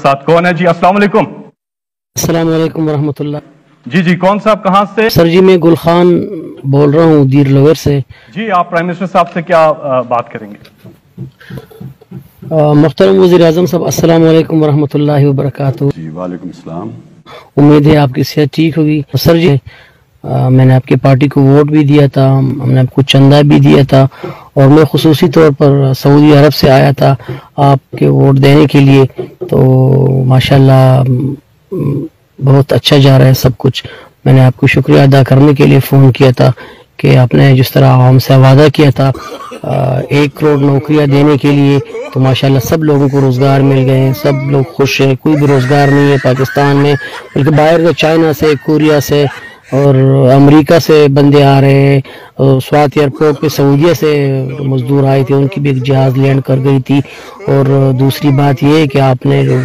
साथ कौन है जी? अस्सलाम वालेकुम। अस्सलाम वालेकुम वरहमतुल्लाह। जी कौन साहब कहाँ से? सर जी मैं गुल खान बोल रहा हूँ दीर लोवर से। जी आप प्राइम मिनिस्टर साहब से क्या बात करेंगे? मुहतरम वज़ीर आज़म साहब अस्सलाम वालेकुम वरहमतुल्लाहि वबरकातुहू। जी वालेकुम सलाम। उम्मीद है आपकी सेहत ठीक होगी। सर जी मैंने आपकी पार्टी को वोट भी दिया था, हमने आपको चंदा भी दिया था और मैं खुसूसी तौर पर सऊदी अरब से आया था आपके वोट देने के लिए। तो माशाल्लाह बहुत अच्छा जा रहा है सब कुछ। मैंने आपको शुक्रिया अदा करने के लिए फ़ोन किया था कि आपने जिस तरह आवाम से वादा किया था 1 करोड़ नौकरियां देने के लिए, तो माशाल्लाह सब लोगों को रोज़गार मिल गए हैं, सब लोग खुश हैं। कोई बेरोज़गार नहीं है पाकिस्तान में, बल्कि बाहर से चाइना से, कोरिया से और अमेरिका से बंदे आ रहे हैं। स्वात एयरपोर्ट पे सऊदीया से मजदूर आए थे, उनकी भी एक जहाज़ लैंड कर गई थी। और दूसरी बात ये है कि आपने जो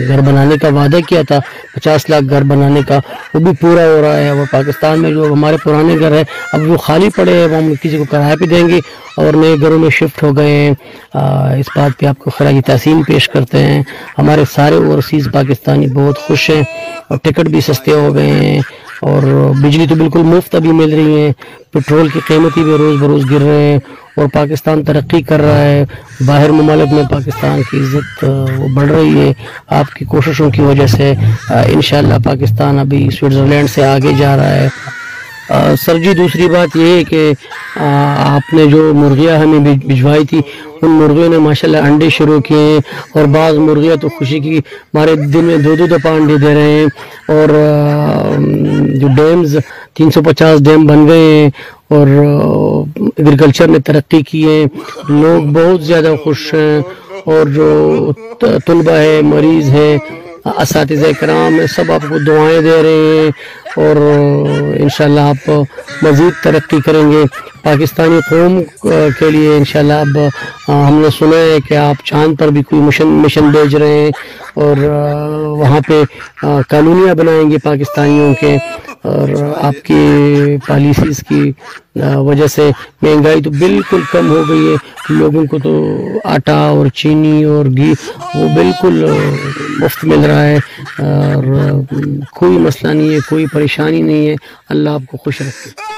घर बनाने का वादा किया था 50 लाख घर बनाने का, वो भी पूरा हो रहा है। और पाकिस्तान में जो हमारे पुराने घर है अब वो खाली पड़े हैं, वो हम किसी को किराए पे देंगे और नए घरों में शिफ्ट हो गए हैं। इस बात पे आपको खराज तहसीन पेश करते हैं। हमारे सारे ओवरसीज़ पाकिस्तानी बहुत खुश हैं और टिकट भी सस्ते हो गए हैं और बिजली तो बिल्कुल मुफ्त अभी मिल रही है। पेट्रोल की कीमतें भी रोज़ बरोज़ गिर रहे हैं और पाकिस्तान तरक्की कर रहा है। बाहर ममालिक में पाकिस्तान की इज़्ज़त वो बढ़ रही है आपकी कोशिशों की वजह से। इंशाअल्लाह पाकिस्तान अभी स्विट्ज़रलैंड से आगे जा रहा है। सर जी दूसरी बात ये है कि आपने जो मुर्गियाँ हमें भिजवाई थी, उन मुर्गियों ने माशाल्लाह अंडे शुरू किए हैं और बाज़ मुर्गियाँ तो खुशी की हमारे दिन में 2-2 दफ़ा अंडे दे रहे हैं। और जो डैम्स 350 डैम बन गए हैं और एग्रीकल्चर ने तरक्की की है, लोग बहुत ज़्यादा खुश हैं। और जो तलबा है, मरीज़ है, असातिज़ा कराम है, सब आपको दुआएं दे रहे हैं और इंशाल्लाह आप मज़ीद तरक्की करेंगे पाकिस्तानी कौम के लिए। इंशाल्लाह अब हमने सुना है कि आप चांद पर भी कोई मिशन भेज रहे हैं और वहाँ पे कॉलोनियाँ बनाएंगे पाकिस्तानियों के। और आपकी पॉलिसीज़ की वजह से महंगाई तो बिल्कुल कम हो गई है। लोगों को तो आटा और चीनी और घी वो बिल्कुल मुफ्त मिल रहा है और कोई मसला नहीं है, कोई परेशानी नहीं है। अल्लाह आपको खुश रखे।